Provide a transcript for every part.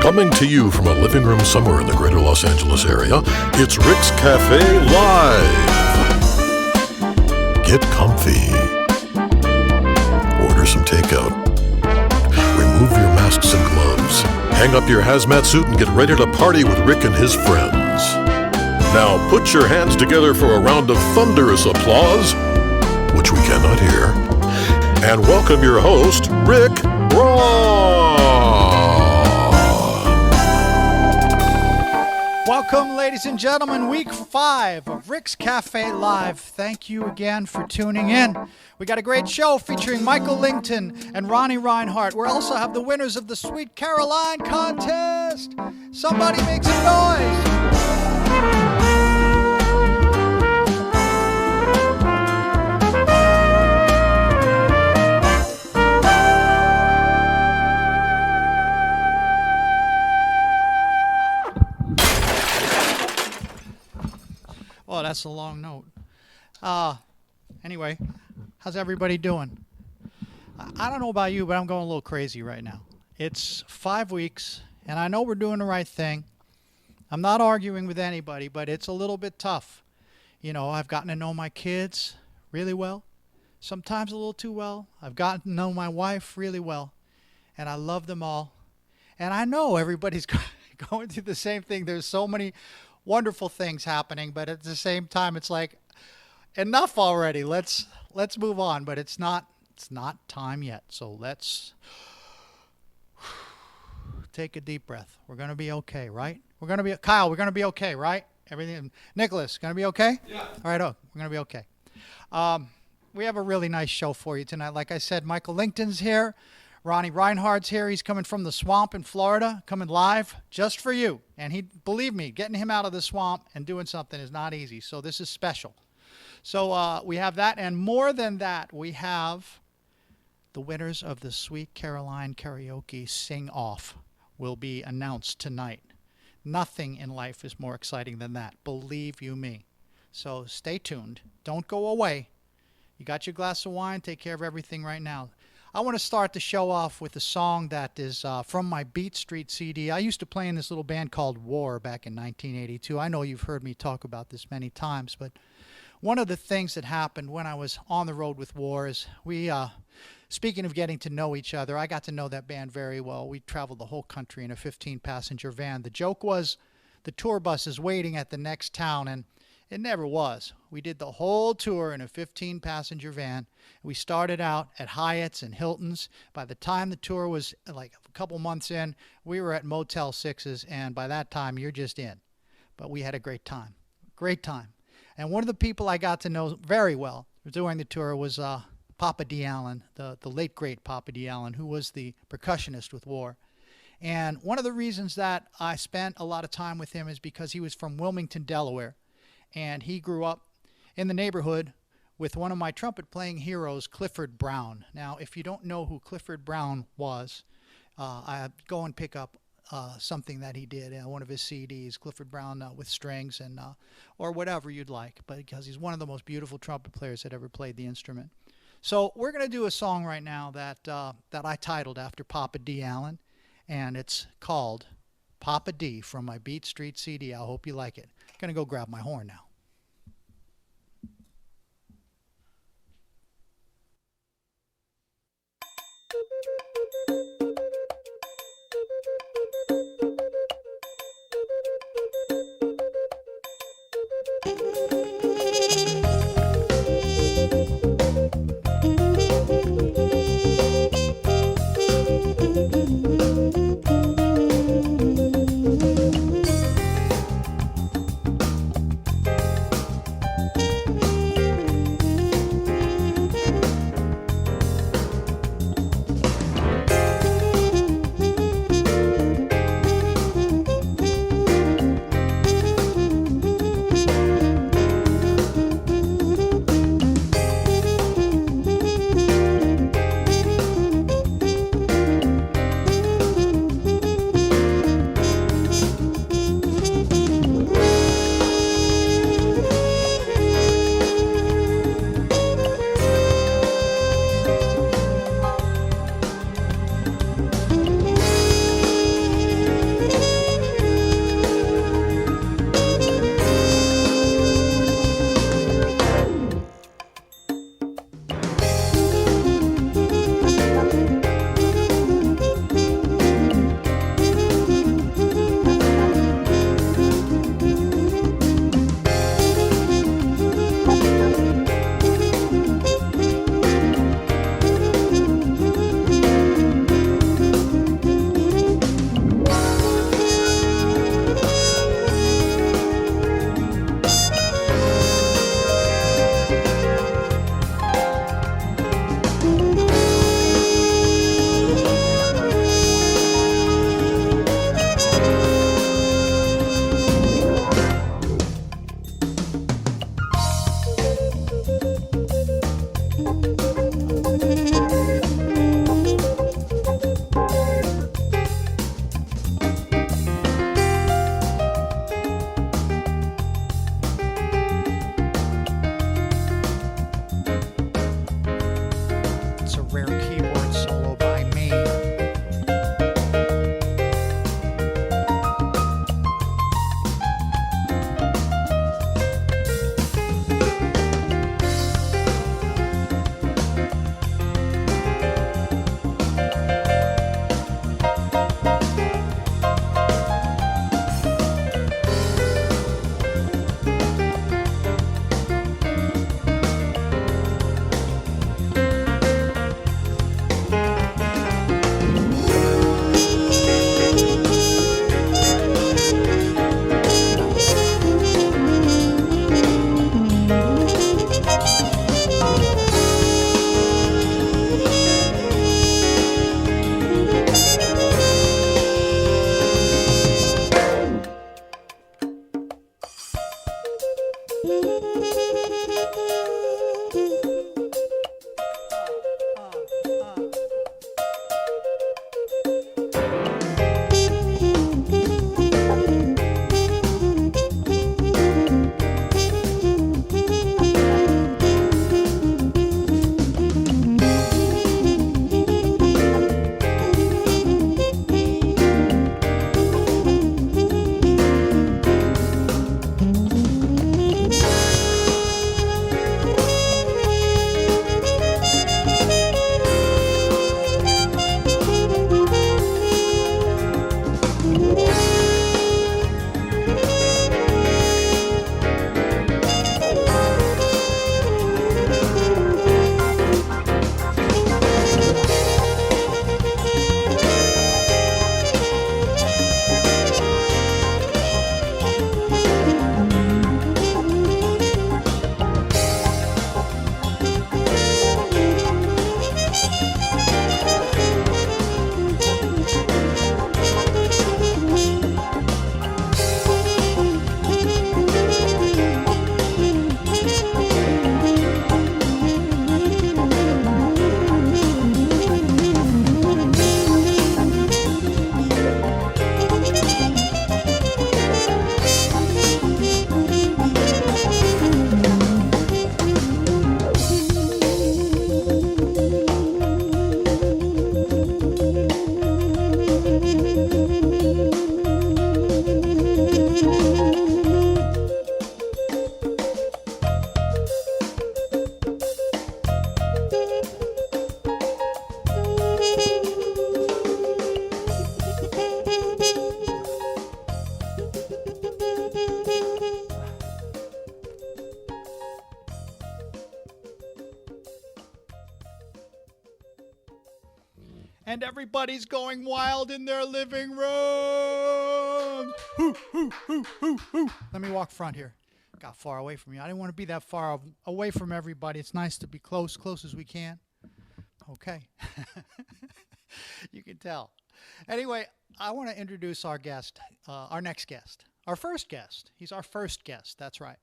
Coming to you from a living room somewhere in the greater Los Angeles area, it's Rick's Cafe Live. Get comfy. Order some takeout. Remove your masks and gloves. Hang up your hazmat suit and get ready to party with Rick and his friends. Now put your hands together for a round of thunderous applause, which we cannot hear, and welcome your host, Rick Braun. Welcome, ladies and gentlemen, week 5 of Rick's Cafe Live. Thank you again for tuning in. We got a great show featuring Michael Lington and Ronny Reinhart. We also have the winners of the Sweet Caroline contest. Somebody make some noise. Oh, that's a long note. Anyway, how's everybody doing? I don't know about you, but I'm going a little crazy right now. It's 5 weeks, and I know we're doing the right thing. I'm not arguing with anybody, but it's a little bit tough. You know, I've gotten to know my kids really well, sometimes a little too well. I've gotten to know my wife really well, and I love them all. And I know everybody's going through the same thing. There's so many wonderful things happening, but at the same time, it's like, enough already. Let's move on. But it's not time yet. So let's take a deep breath. We're gonna be okay, right? Kyle. We're gonna be okay, right? Everything. Nicholas, gonna be okay? Yeah. All right. Oh, we're gonna be okay. We have a really nice show for you tonight. Like I said, Michael Lington's here. Ronny Reinhart's here. He's coming from the swamp in Florida, coming live just for you. And believe me, getting him out of the swamp and doing something is not easy. So this is special. So we have that. And more than that, we have the winners of the Sweet Caroline Karaoke Sing-Off will be announced tonight. Nothing in life is more exciting than that. Believe you me. So stay tuned. Don't go away. You got your glass of wine. Take care of everything right now. I want to start the show off with a song that is from my Beat Street CD. I used to play in this little band called War back in 1982. I know you've heard me talk about this many times, but one of the things that happened when I was on the road with War is speaking of getting to know each other, I got to know that band very well. We traveled the whole country in a 15-passenger van. The joke was the tour bus is waiting at the next town, and it never was. We did the whole tour in a 15-passenger van. We started out at Hyatt's and Hilton's. By the time the tour was like a couple months in, we were at Motel 6s, and by that time, you're just in. But we had a great time. Great time. And one of the people I got to know very well during the tour was Papa D. Allen, the late, great Papa D. Allen, who was the percussionist with War. And one of the reasons that I spent a lot of time with him is because he was from Wilmington, Delaware. And he grew up in the neighborhood with one of my trumpet-playing heroes, Clifford Brown. Now, if you don't know who Clifford Brown was, go and pick up something that he did, one of his CDs, Clifford Brown with strings, and or whatever you'd like, but because he's one of the most beautiful trumpet players that ever played the instrument. So we're going to do a song right now that I titled after Papa D. Allen, and it's called Papa D from my Beat Street CD. I hope you like it. I'm going to go grab my horn now. and everybody's going wild in their living room. Hoo, hoo, hoo, hoo, hoo. Let me walk front here. Got far away from you. I didn't want to be that far away from everybody. It's nice to be close as we can. Okay. You can tell. Anyway, I want to introduce our guest, our next guest, our first guest. He's our first guest. That's right.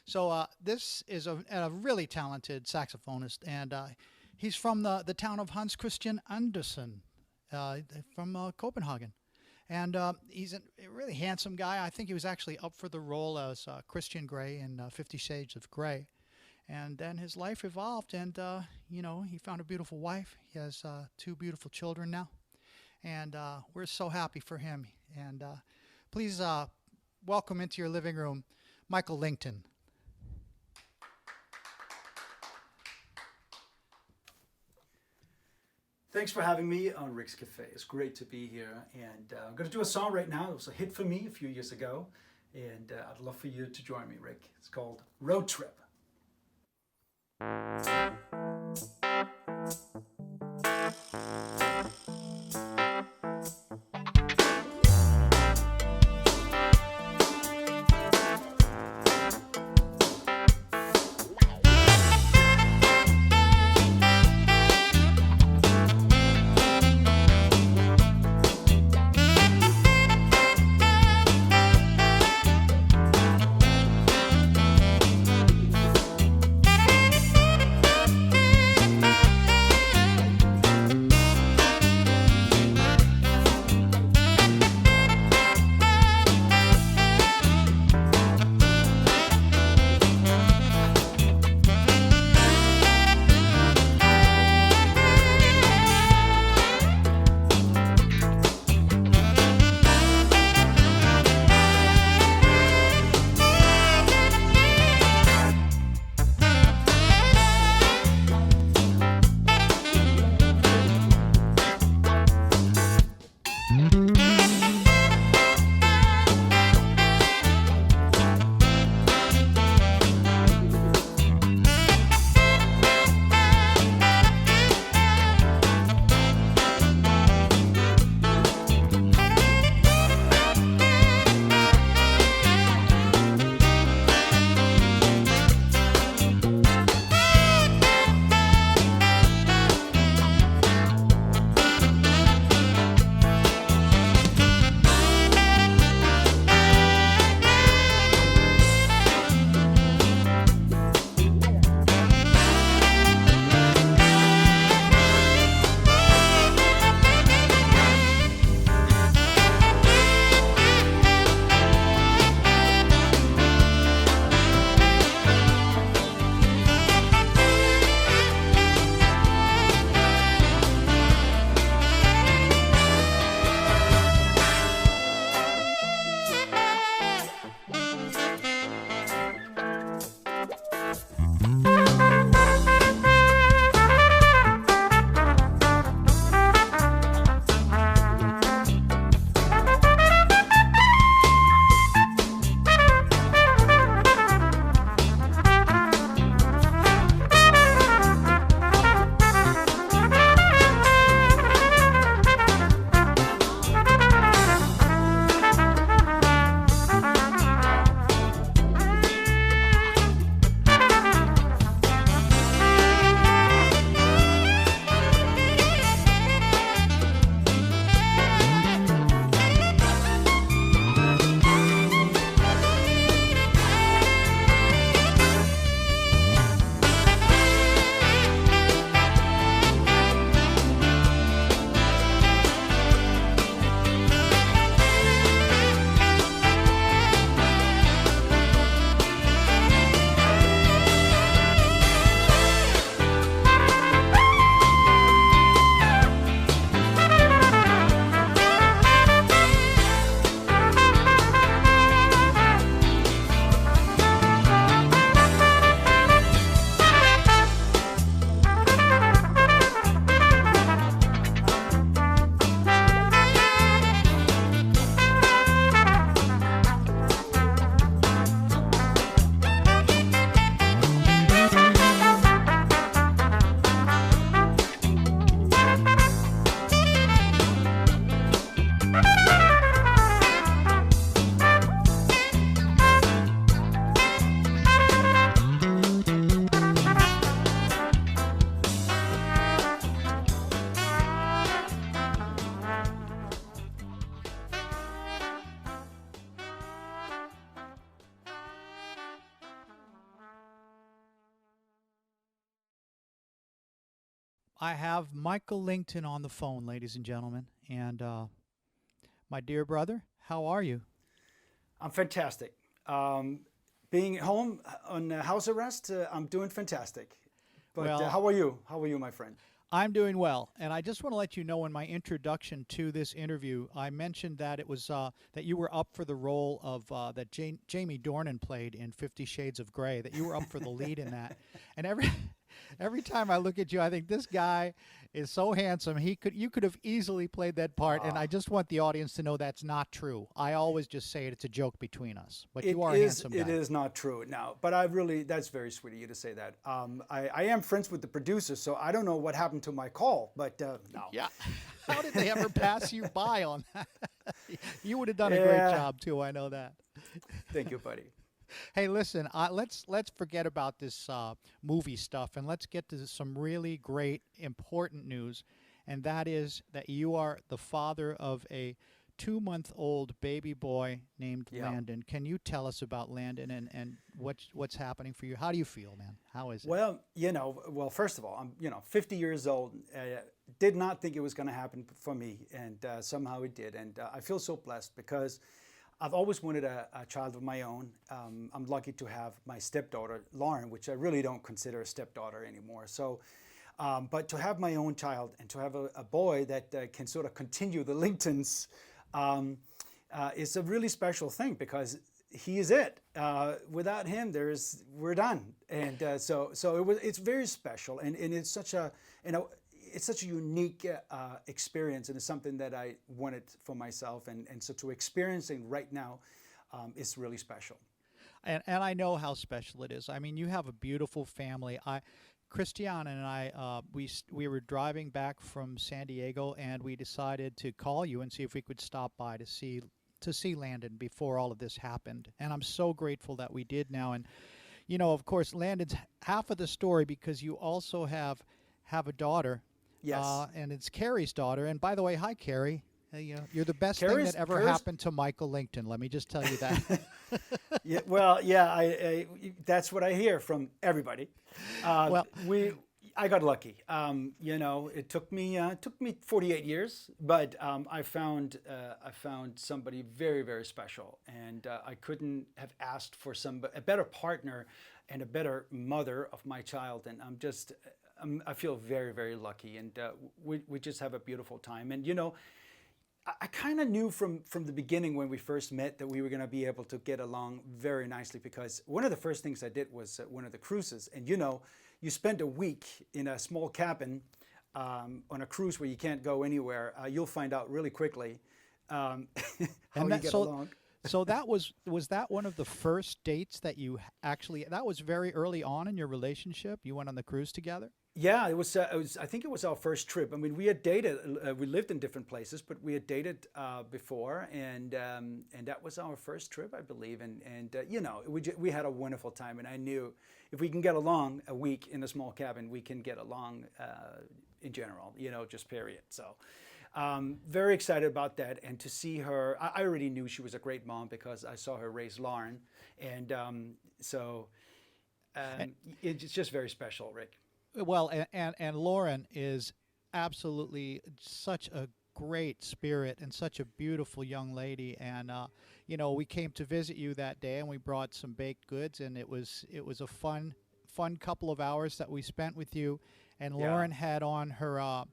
So this is a really talented saxophonist, and he's from the town of Hans Christian Andersen from Copenhagen. And he's a really handsome guy. I think he was actually up for the role as Christian Grey in 50 Shades of Grey. And then his life evolved, and, he found a beautiful wife. He has 2 beautiful children now. And we're so happy for him. And please welcome into your living room, Michael Lington. Thanks for having me on Rick's Cafe. It's great to be here. And I'm going to do a song right now. It was a hit for me a few years ago. And I'd love for you to join me, Rick. It's called Road Trip. I have Michael Lington on the phone, ladies and gentlemen. And my dear brother, how are you? I'm fantastic. Being home on house arrest, I'm doing fantastic. But Well, how are you? How are you, my friend? I'm doing well, and I just want to let you know in my introduction to this interview, I mentioned that it was that you were up for the role of that Jamie Dornan played in 50 Shades of Grey. That you were up for the lead in that, and every time I look at you, I think this guy is so handsome. You could have easily played that part, and I just want the audience to know that's not true. I always just say it's a joke between us, but you are a handsome guy. It is not true. No, but that's very sweet of you to say that. I am friends with the producer, so I don't know what happened to my call, but no. Yeah. How did they ever pass you by on that? You would have done a great job too. I know that. Thank you, buddy. Hey, listen. Let's forget about this movie stuff and let's get to some really great, important news, and that is that you are the father of a 2-month-old baby boy named Landon. Can you tell us about Landon and what's happening for you? How do you feel, man? How is it? Well, first of all, I'm 50 years old. Did not think it was going to happen for me, and somehow it did. And I feel so blessed because I've always wanted a child of my own. I'm lucky to have my stepdaughter, Lauren, which I really don't consider a stepdaughter anymore. So, but to have my own child and to have a boy that can sort of continue the Lingtons is a really special thing because he is it. Without him, we're done. And it's very special, and it's such a unique experience, and it's something that I wanted for myself, and so to experiencing right now is really special. And I know how special it is. I mean, you have a beautiful family. Christiane and I, we were driving back from San Diego, and we decided to call you and see if we could stop by to see Landon before all of this happened. And I'm so grateful that we did now. And of course, Landon's half of the story because you also have a daughter. Yes. And it's Carrie's daughter. And by the way, hi, Carrie. You're the best thing that ever happened to Michael Lington. Let me just tell you that. That's what I hear from everybody. I got lucky. It took me 48 years, but I found somebody very, very special, and I couldn't have asked for a better partner and a better mother of my child. And I feel very, very lucky, and we just have a beautiful time. And I kind of knew from the beginning when we first met that we were going to be able to get along very nicely, because one of the first things I did was one of the cruises. And you spend a week in a small cabin on a cruise where you can't go anywhere. You'll find out really quickly how you get along. So was that one of the first dates that you actually? That was very early on in your relationship. You went on the cruise together. Yeah, it was. I think it was our first trip. I mean, we had dated. We lived in different places, but we had dated before, and that was our first trip, I believe. And we had a wonderful time. And I knew if we can get along a week in a small cabin, we can get along in general. Just period. So. Very excited about that, and to see her. I already knew she was a great mom because I saw her raise Lauren, and it's just very special, Rick. Well, and Lauren is absolutely such a great spirit and such a beautiful young lady. And we came to visit you that day, and we brought some baked goods, and it was a fun couple of hours that we spent with you. And Lauren had on her.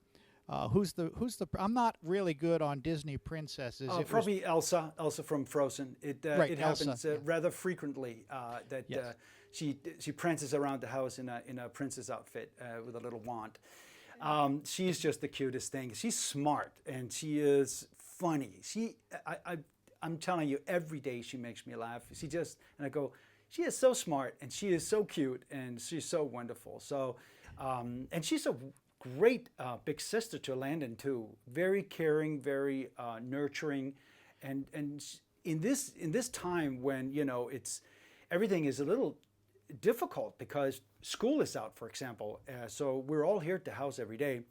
Who's the? I'm not really good on Disney princesses. Probably Elsa from Frozen. It happens rather frequently that she prances around the house in a princess outfit with a little wand. She's just the cutest thing. She's smart and she is funny. I'm telling you, every day she makes me laugh. And I go, she is so smart and she is so cute and she's so wonderful. So, and she's a great big sister to Landon too. Very caring, very nurturing, and in this time when everything is a little difficult because school is out, for example. So we're all here at the house every day,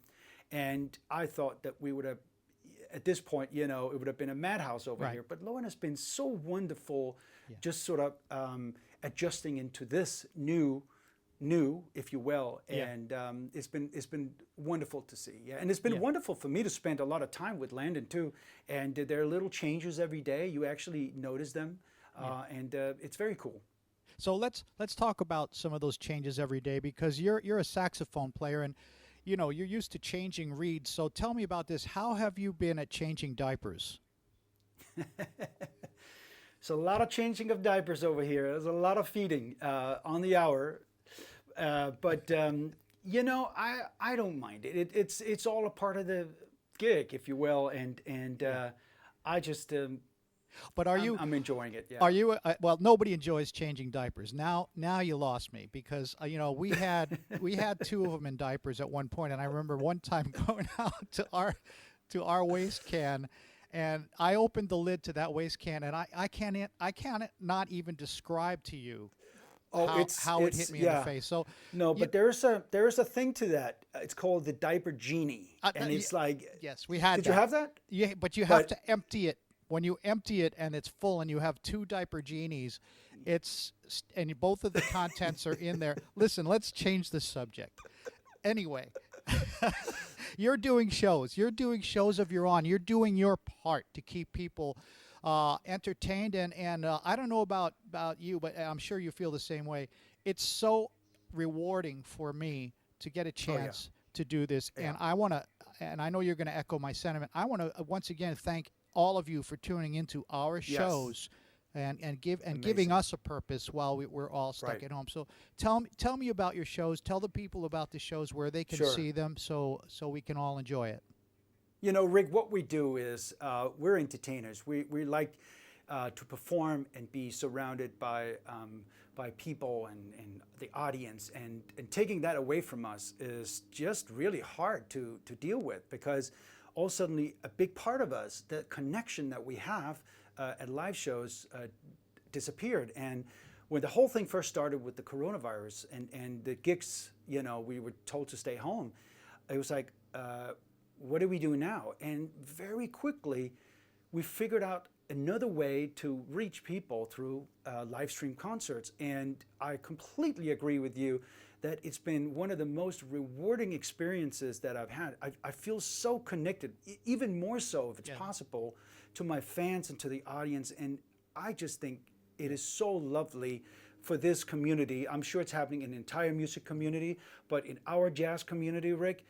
and I thought that we would have, at this point, it would have been a madhouse over here. But Lauren has been so wonderful, just sort of adjusting into this new new, if you will, and it's been wonderful to see. Yeah, and it's been wonderful for me to spend a lot of time with Landon too. And there are little changes every day. You actually notice them, and it's very cool. So let's talk about some of those changes every day, because you're a saxophone player, and you're used to changing reeds. So tell me about this. How have you been at changing diapers? So a lot of changing of diapers over here. There's a lot of feeding on the hour. But I don't mind it. It's all a part of the gig, if you will, and I just. But I'm enjoying it. Yeah. Are you? Well, nobody enjoys changing diapers. Now you lost me, because we had two of them in diapers at one point, and I remember one time going out to our waste can. And I opened the lid to that waste can, and I can't not even describe to you how it hit me in the face. So no, but there's a thing to that. It's called the diaper genie, and it's like, yes, we had. Did you have that? Yeah, but you have to empty it. When you empty it and it's full, and you have two diaper genies, and both of the contents are in there. Listen, let's change the subject. Anyway. You're doing shows. You're doing shows of your own. You're doing your part to keep people entertained. And I don't know about you, but I'm sure you feel the same way. It's so rewarding for me to get a chance to do this. Yeah. And I know you're going to echo my sentiment. I want to once again thank all of you for tuning into our shows. And giving us a purpose while we're all stuck at home. So tell me about your shows. Tell the people about the shows, where they can see them, so we can all enjoy it. Rick, what we do is we're entertainers. We like to perform and be surrounded by people and the audience, and taking that away from us is just really hard to deal with, because all suddenly a big part of us, the connection that we have at live shows, disappeared. And when the whole thing first started with the coronavirus and the gigs, we were told to stay home, it was like, what do we do now? And very quickly, we figured out another way to reach people through live stream concerts. And I completely agree with you that it's been one of the most rewarding experiences that I've had. I feel so connected, even more so, if it's possible, to my fans and to the audience. And I just think it is so lovely for this community. I'm sure it's happening in the entire music community, but in our jazz community, Rick,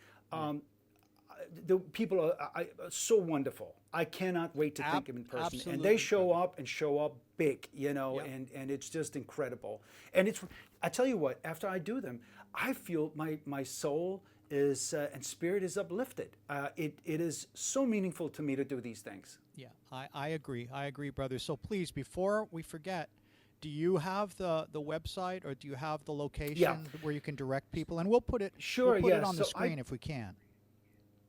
the people are so wonderful. I cannot wait to thank them in person. Absolutely. And they show up big, and it's just incredible. And I tell you what, after I do them, I feel my soul is and spirit is uplifted. It is so meaningful to me to do these things. Yeah, I agree. I agree, brother. So please, before we forget, do you have the website, or do you have the location where you can direct people? And we'll put it on the screen if we can.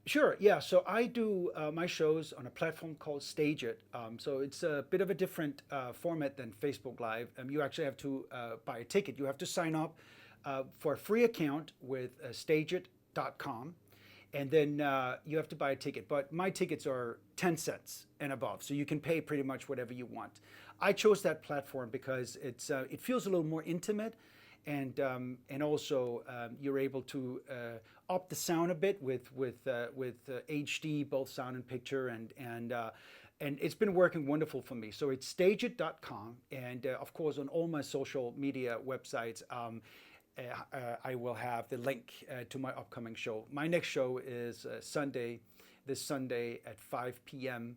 Sure, yeah. So I do my shows on a platform called Stage It. So it's a bit of a different format than Facebook Live. You actually have to buy a ticket. You have to sign up for a free account with stageit.com. And then you have to buy a ticket. But my tickets are 10 cents and above. So you can pay pretty much whatever you want. I chose that platform because it feels a little more intimate. And also you're able to up the sound a bit with HD, both sound and picture, and it's been working wonderful for me. So it's stageit.com, and of course on all my social media websites, I will have the link to my upcoming show. My next show is this Sunday at 5 p.m.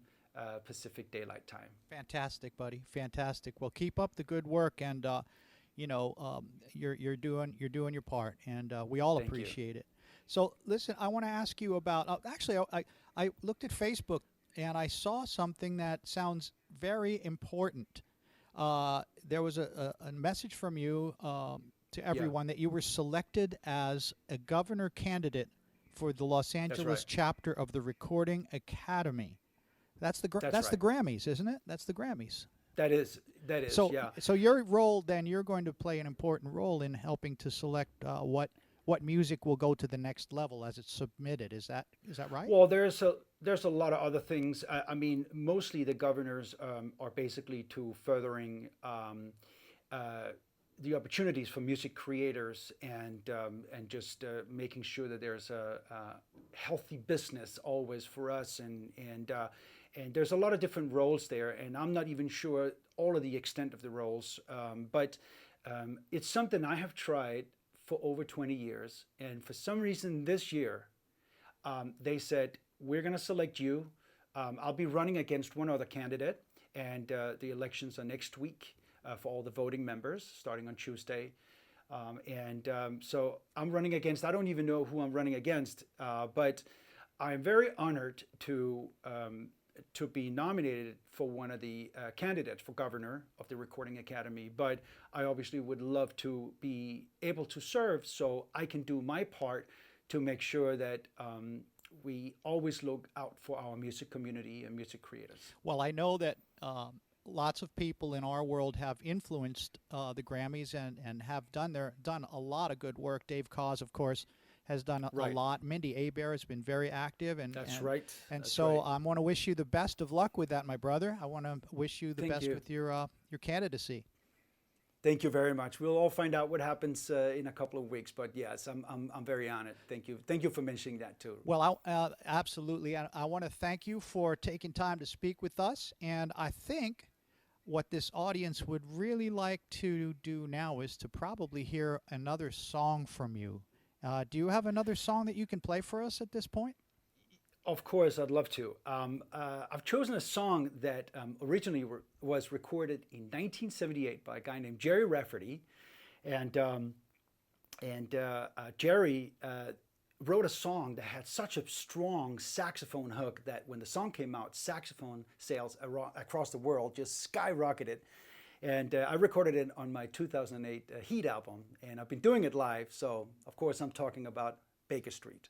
Pacific Daylight Time. Fantastic, buddy. Fantastic. Well, keep up the good work, and you're doing your part, and we all appreciate it. So listen, I want to ask you about. Actually, I looked at Facebook and I saw something that sounds very important. There was a message from you to everyone that you were selected as a governor candidate for the Los Angeles chapter of the Recording Academy. That's the Grammys, isn't it? That's the Grammys. That is. So your role then, you're going to play an important role in helping to select what music will go to the next level as it's submitted. Is that right? Well, there's a lot of other things. I mean, mostly the governors are basically to furthering the opportunities for music creators and just making sure that there's a healthy business always for us, and there's a lot of different roles there, and I'm not even sure all of the extent of the roles, but it's something I have tried for over 20 years, and for some reason this year they said, we're going to select you. I'll be running against one other candidate, and the elections are next week for all the voting members starting on Tuesday. So I'm running against, I don't even know who I'm running against, but I'm very honored to be nominated for one of the candidates for governor of the Recording Academy. But I obviously would love to be able to serve so I can do my part to make sure that we always look out for our music community and music creators. Well, I know that lots of people in our world have influenced the Grammys and have done a lot of good work. Dave Koz, of course, has done a lot. Mindy Abair has been very active. That's right. And so I want to wish you the best of luck with that, my brother. I want to wish you the best with your candidacy. Thank you very much. We'll all find out what happens in a couple of weeks. But yes, I'm very honored. Thank you. Thank you for mentioning that too. Well, absolutely. I want to thank you for taking time to speak with us. And I think what this audience would really like to do now is to probably hear another song from you. Do you have another song that you can play for us at this point? Of course, I'd love to. I've chosen a song that originally was recorded in 1978 by a guy named Jerry Rafferty, and Jerry wrote a song that had such a strong saxophone hook that when the song came out, saxophone sales across the world just skyrocketed. And I recorded it on my 2008 Heat album, and I've been doing it live. So, of course, I'm talking about Baker Street.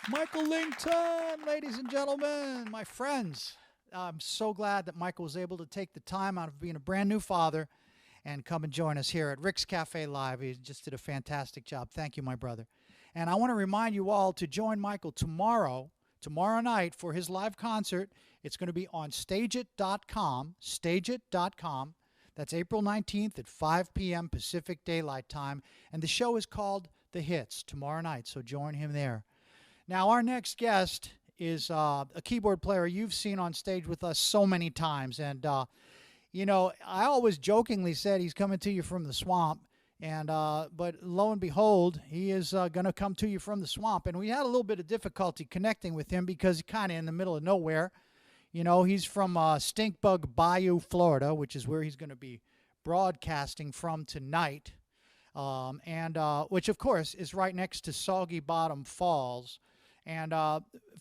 Michael Lington, ladies and gentlemen, my friends. I'm so glad that Michael was able to take the time out of being a brand new father and come and join us here at Rick's Cafe Live. He just did a fantastic job. Thank you, my brother. And I want to remind you all to join Michael tomorrow night for his live concert. It's going to be on stageit.com, stageit.com. That's April 19th at 5 p.m. Pacific Daylight Time. And the show is called The Hits tomorrow night, so join him there. Now, our next guest is a keyboard player you've seen on stage with us so many times. And, you know, I always jokingly said he's coming to you from the swamp. And but lo and behold, he is going to come to you from the swamp. And we had a little bit of difficulty connecting with him because he's kind of in the middle of nowhere. You know, he's from Stinkbug Bayou, Florida, which is where he's going to be broadcasting from tonight. Which, of course, is right next to Soggy Bottom Falls. And,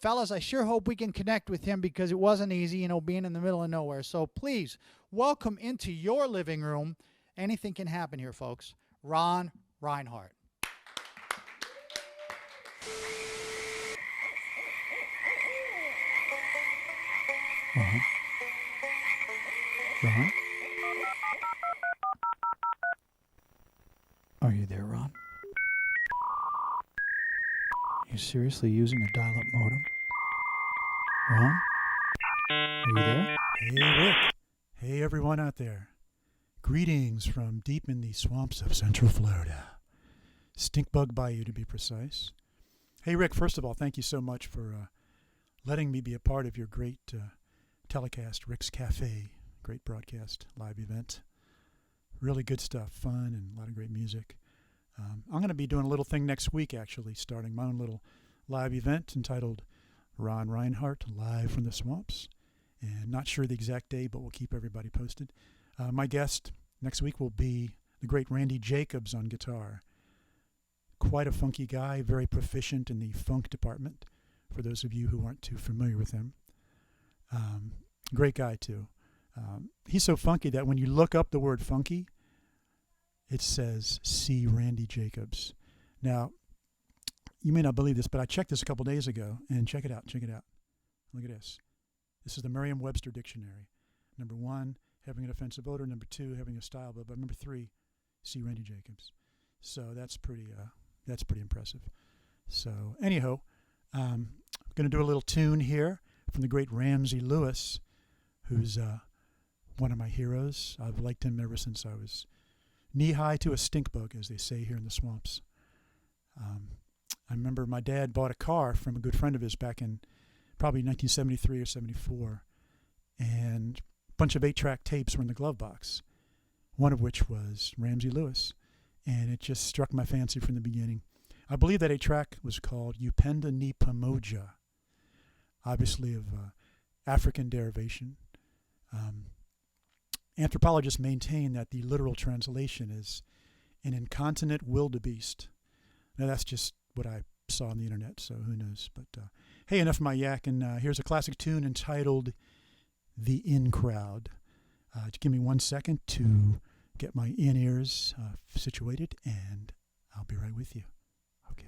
fellas, I sure hope we can connect with him because it wasn't easy, you know, being in the middle of nowhere. So please, welcome into your living room. Anything can happen here, folks. Ron Reinhart. Ron? Are you there, Ron? Are you seriously using a dial-up modem? Ron? Are you there? Hey, Rick. Hey, everyone out there. Greetings from deep in the swamps of Central Florida. Stinkbug Bayou, to be precise. Hey, Rick, first of all, thank you so much for letting me be a part of your great telecast, Rick's Cafe. Great broadcast, live event. Really good stuff, fun, and a lot of great music. I'm going to be doing a little thing next week, actually, starting my own little live event entitled Ron Reinhart, Live from the Swamps. And not sure the exact day, but we'll keep everybody posted. My guest next week will be the great Randy Jacobs on guitar. Quite a funky guy, very proficient in the funk department, for those of you who aren't too familiar with him. Great guy, too. He's so funky that when you look up the word funky, it says, see Randy Jacobs. Now, you may not believe this, but I checked this a couple days ago, and check it out. Look at this. This is the Merriam-Webster Dictionary. Number 1, having an offensive odor. Number 2, having a style, but number 3, see Randy Jacobs. So that's pretty impressive. So anyhow, I'm going to do a little tune here from the great Ramsey Lewis, who's one of my heroes. I've liked him ever since I was knee-high to a stink bug, as they say here in the swamps. I remember my dad bought a car from a good friend of his back in probably 1973 or 74, and a bunch of 8-track tapes were in the glove box, one of which was Ramsey Lewis, and it just struck my fancy from the beginning. I believe that 8-track was called Upenda Ni Pamoja, obviously of African derivation. Anthropologists maintain that the literal translation is an incontinent wildebeest. Now that's just what I saw on the internet, so who knows. But hey, enough of my yak, and here's a classic tune entitled The In Crowd. Just give me 1 second to get my in-ears situated, and I'll be right with you. Okay.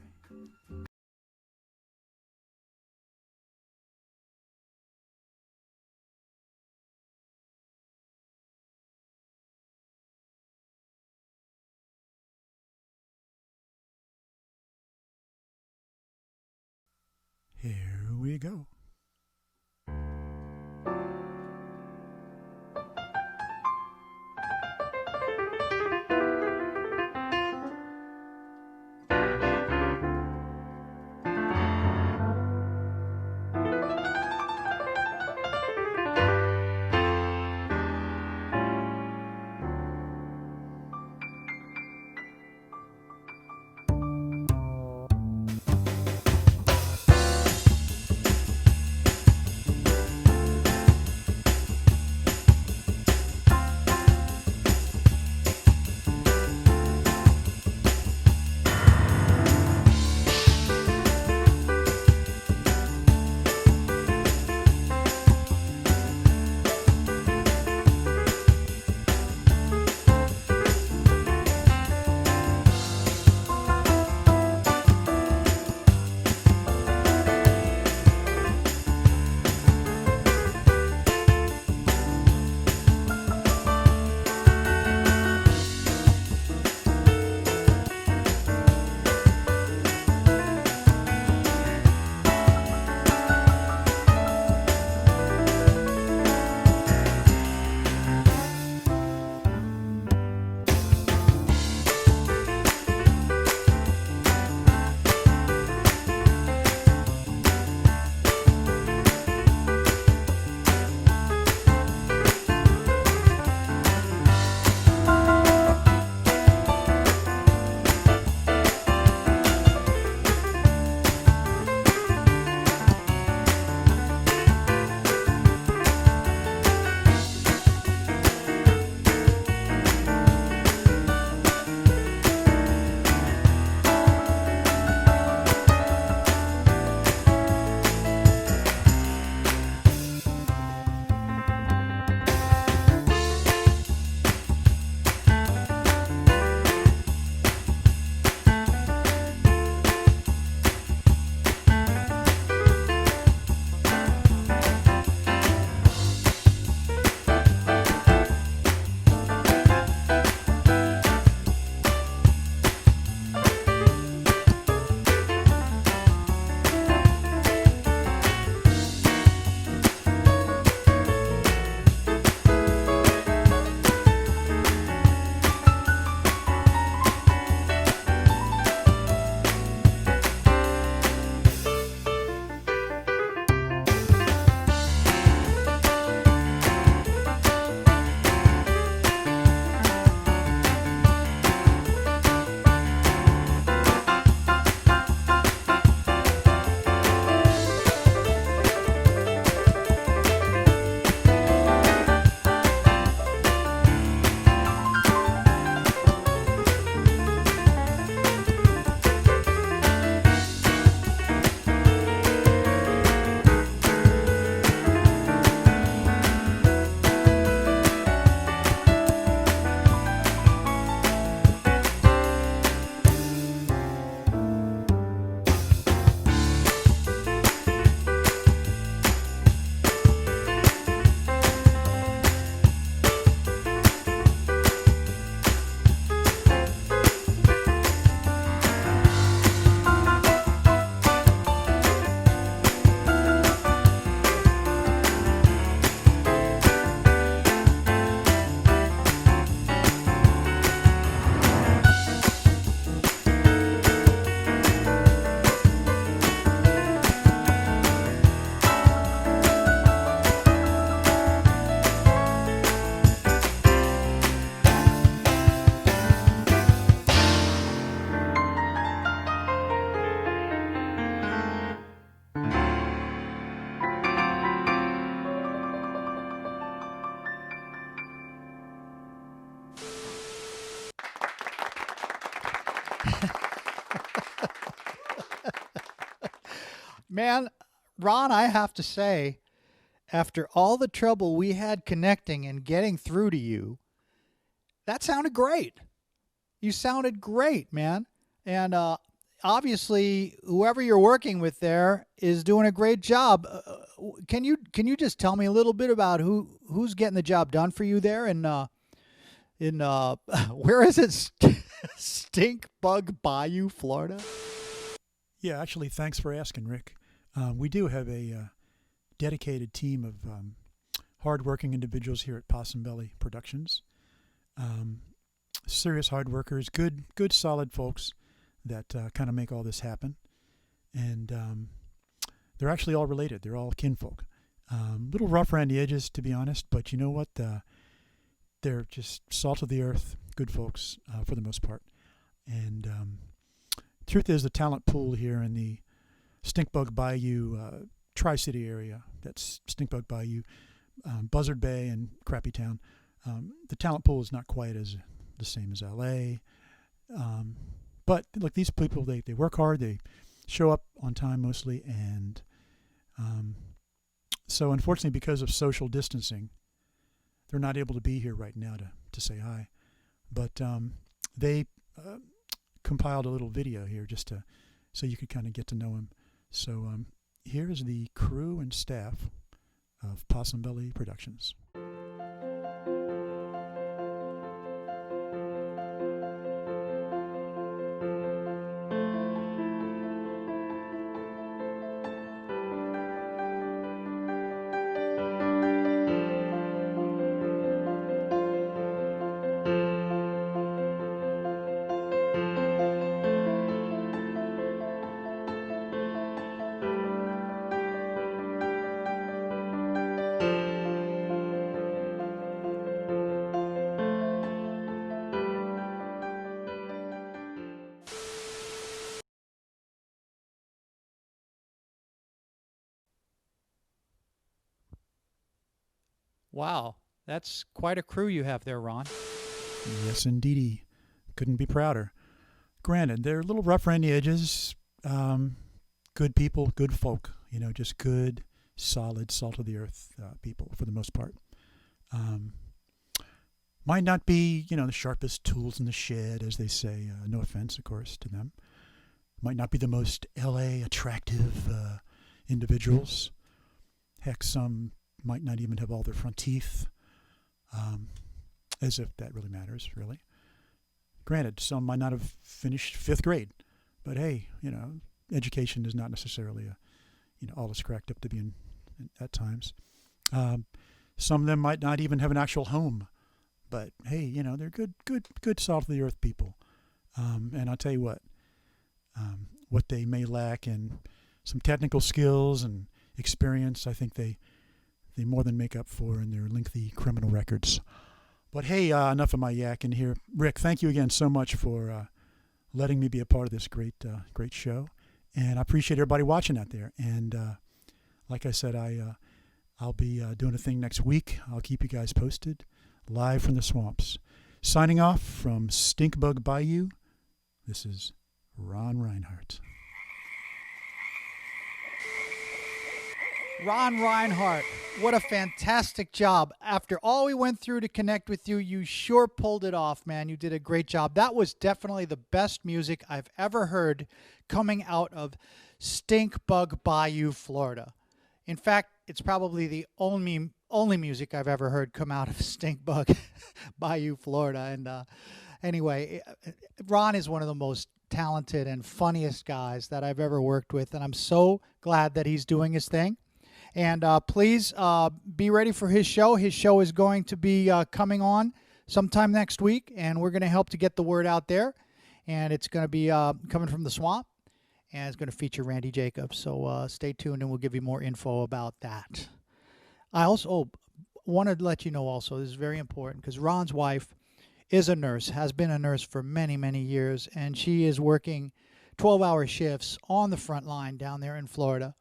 Here we go. Man, Ron, I have to say, after all the trouble we had connecting and getting through to you, that sounded great. You sounded great, man. And obviously, whoever you're working with there is doing a great job. Can you just tell me a little bit about who's getting the job done for you there in where is it? Stink Bug Bayou, Florida? Yeah, actually, thanks for asking, Rick. We do have a dedicated team of hardworking individuals here at Possum Belly Productions. Serious hard workers, good, solid folks that kind of make all this happen. And they're actually all related. They're all kinfolk. Little rough around the edges, to be honest, but you know what? They're just salt of the earth, good folks for the most part. And truth is, the talent pool here in the Stinkbug Bayou Tri-City area, that's Stinkbug Bayou, Buzzard Bay, and Crappy Town. The talent pool is not quite as the same as LA. But look, these people, they work hard, they show up on time mostly, and so unfortunately, because of social distancing, they're not able to be here right now to say hi. But they compiled a little video here just so you could kind of get to know them. So here is the crew and staff of Possum Belly Productions. Wow, that's quite a crew you have there, Ron. Yes, indeedy. Couldn't be prouder. Granted, they're a little rough around the edges. Good people, good folk. Just good, solid, salt of the earth people for the most part. Might not be, the sharpest tools in the shed, as they say. No offense, of course, to them. Might not be the most LA attractive individuals. Heck, some might not even have all their front teeth, as if that really matters, really. Granted, some might not have finished 5th grade, but hey, education is not necessarily all it's cracked up to be at times. Some of them might not even have an actual home, but hey, they're good salt of the earth people. And I'll tell you what they may lack in some technical skills and experience, I think they more than make up for in their lengthy criminal records. But hey, enough of my yakking here. Rick, thank you again so much for letting me be a part of this great show. And I appreciate everybody watching out there. And like I said, I'll be doing a thing next week. I'll keep you guys posted live from the swamps. Signing off from Stinkbug Bayou, this is Ron Reinhart. Ron Reinhart, what a fantastic job. After all we went through to connect with you, you sure pulled it off, man. You did a great job. That was definitely the best music I've ever heard coming out of Stinkbug Bayou, Florida. In fact, it's probably the only music I've ever heard come out of Stinkbug Bayou, Florida. And anyway, Ron is one of the most talented and funniest guys that I've ever worked with, and I'm so glad that he's doing his thing. And please be ready for his show. His show is going to be coming on sometime next week, and we're going to help to get the word out there. And it's going to be coming from the swamp, and it's going to feature Randy Jacobs. So stay tuned, and we'll give you more info about that. I also wanted to let you know also, this is very important, because Ron's wife is a nurse, has been a nurse for many, many years, and she is working 12-hour shifts on the front line down there in Florida.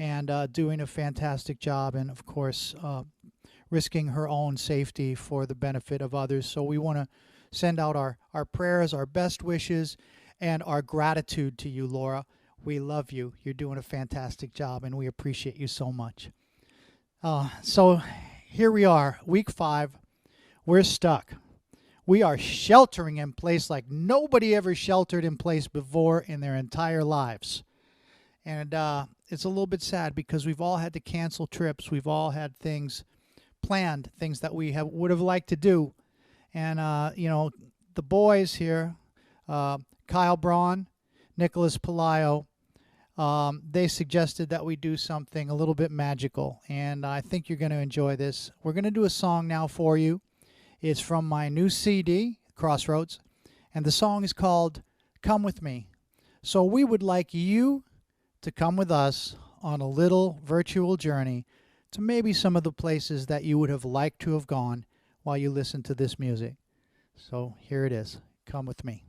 And doing a fantastic job, and of course risking her own safety for the benefit of others. So we want to send out our prayers, our best wishes, and our gratitude to you, Laura. We love you. You're doing a fantastic job, and we appreciate you so much. So here we are, week 5. We're stuck. We are sheltering in place like nobody ever sheltered in place before in their entire lives. And it's a little bit sad because we've all had to cancel trips. We've all had things planned, things that we would have liked to do. And, the boys here, Kyle Braun, Nicholas Palaio, they suggested that we do something a little bit magical. And I think you're going to enjoy this. We're going to do a song now for you. It's from my new CD, Crossroads, and the song is called Come With Me. So we would like you to come with us on a little virtual journey to maybe some of the places that you would have liked to have gone while you listen to this music. So here it is. Come with me.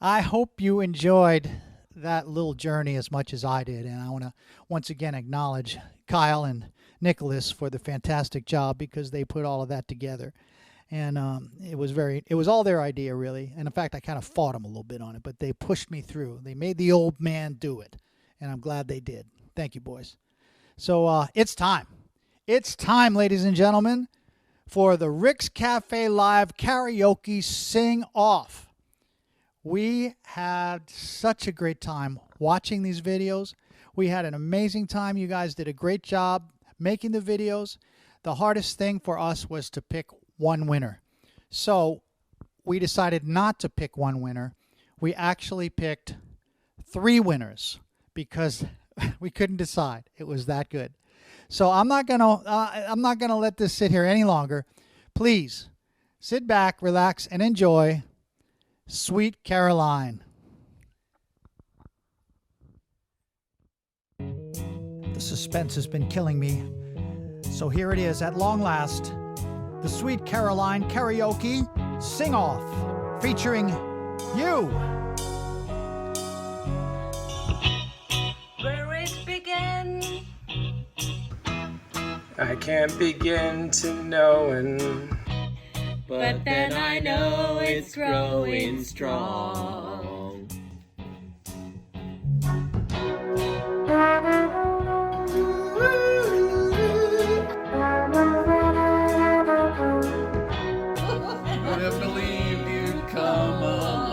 I hope you enjoyed that little journey as much as I did. And I want to once again acknowledge Kyle and Nicholas for the fantastic job because they put all of that together. And it was all their idea, really. And in fact, I kind of fought them a little bit on it, but they pushed me through. They made the old man do it. And I'm glad they did. Thank you, boys. So it's time. It's time, ladies and gentlemen, for the Rick's Cafe Live Karaoke Sing-Off. We had such a great time watching these videos. We had an amazing time. You guys did a great job making the videos. The hardest thing for us was to pick one winner. So we decided not to pick one winner. We actually picked 3 winners because we couldn't decide. It was that good. So I'm not gonna let this sit here any longer. Please sit back, relax, and enjoy Sweet Caroline. The suspense has been killing me. So here it is at long last. The Sweet Caroline Karaoke Sing-Off featuring you. Where it began, I can't begin to knowing, but then I know it's growing strong. Would have believed you'd come along.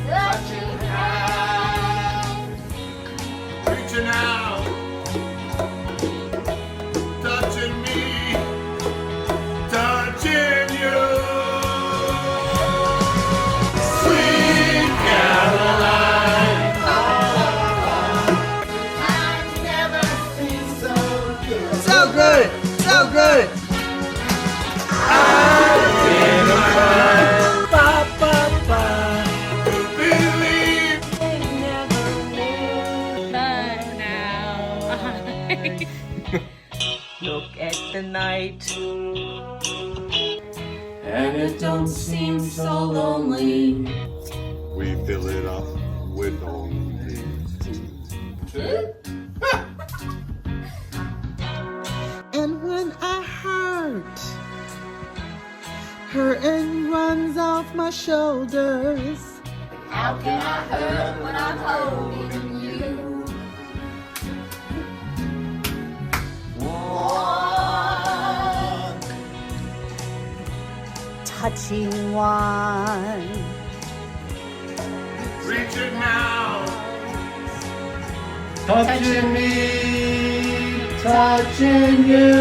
Touching hands, Reaching out, touching me, touching you. Sweet Caroline. I've never seen so good. So good, so good. I've been a believe. They never would, but now I look at the night, and it don't seem so lonely. We fill it up with only And when I hurt and runs off my shoulders. How can I hurt when I'm holding you? One Touching one. Reaching out, touching me, touching you.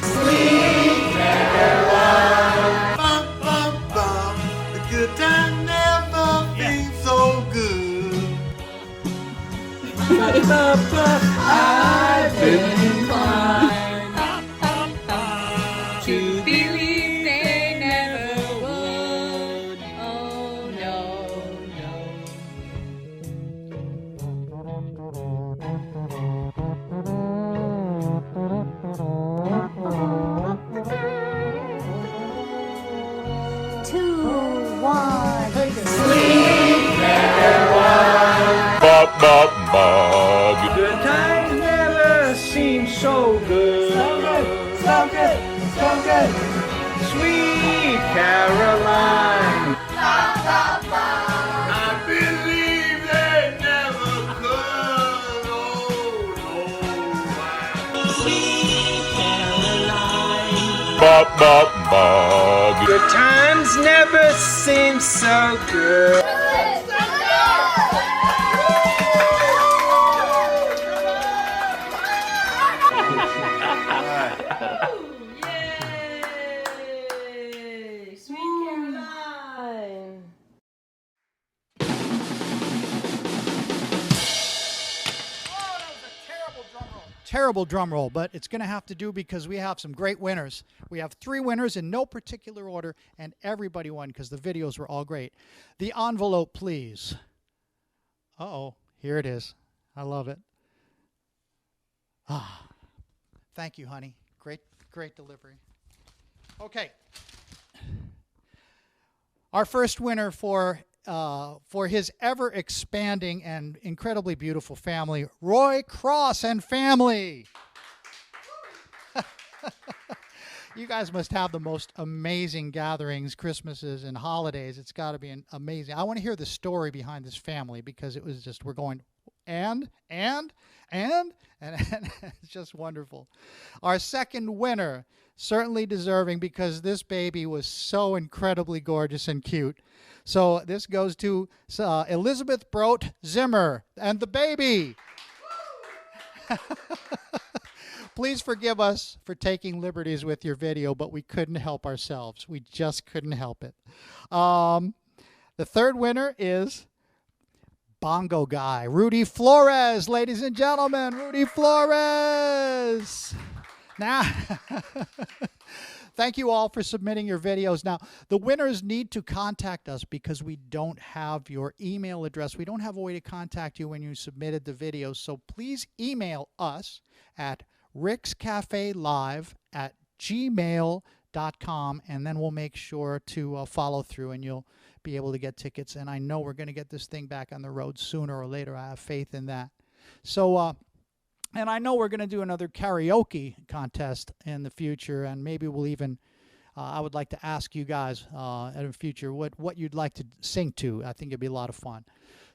Sweet Caroline. Bum, bum, bum. The good time never feels so good. I've been inclined to believe they never would. Oh no, no. Two, one. good times never seem so good. So good, so good. Sweet Caroline. I believe they never could. Oh, no. Good times never seem so good. Yay! Sweet Caroline. Terrible drum roll, but it's going to have to do because we have some great winners. We have 3 winners in no particular order, and everybody won because the videos were all great. The envelope, please. Uh-oh, here it is. I love it. Ah, thank you, honey. Great delivery. Okay. Our first winner for his ever-expanding and incredibly beautiful family, Roy Cross and family. You guys must have the most amazing gatherings, Christmases, and holidays. It's got to be amazing. I want to hear the story behind this family because it was just, we're going, and it's just wonderful. Our second winner, certainly deserving because this baby was so incredibly gorgeous and cute. So this goes to Elizabeth Brote Zimmer and the baby. Please forgive us for taking liberties with your video, but we couldn't help ourselves. We just couldn't help it. The third winner is Bongo Guy, Rudy Flores, ladies and gentlemen, Rudy Flores. Now, thank you all for submitting your videos. Now, the winners need to contact us because we don't have your email address. We don't have a way to contact you when you submitted the videos. So please email us at rickscafelive@gmail.com, and then we'll make sure to follow through, and you'll be able to get tickets. And I know we're going to get this thing back on the road sooner or later. I have faith in that. So, and I know we're going to do another karaoke contest in the future, and maybe we'll even, I would like to ask you guys in the future what you'd like to sing to. I think it'd be a lot of fun.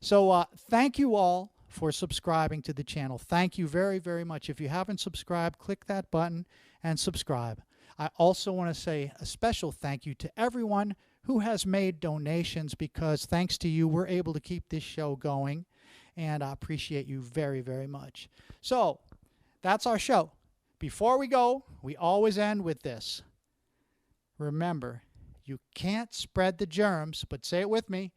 So thank you all for subscribing to the channel. Thank you very, very much. If you haven't subscribed, click that button and subscribe. I also want to say a special thank you to everyone who has made donations, because thanks to you, we're able to keep this show going, and I appreciate you very, very much. So that's our show. Before we go, we always end with this. Remember, you can't spread the germs, but say it with me,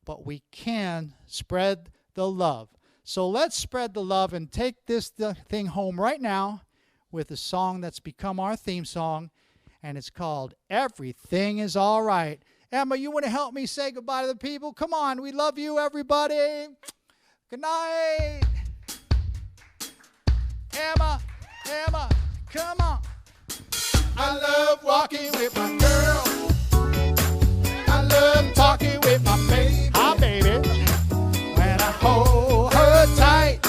but we can spread the love. So let's spread the love and take this thing home right now with a song that's become our theme song, and it's called Everything Is All Right. Emma, you want to help me say goodbye to the people? Come on, we love you, everybody. Good night. Emma, come on. I love walking with my girl. I love talking with my baby. Hi, baby. When I hold her tight,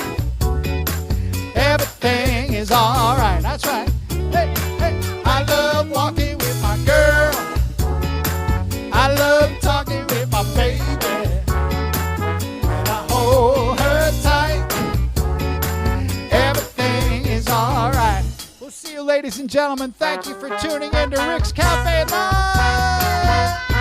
everything is all right. That's right. Hey, hey. I love walking with my girl. I love talking with my baby. When I hold her tight, everything is all right. We'll see you, ladies and gentlemen. Thank you for tuning in to Rick's Cafe Live.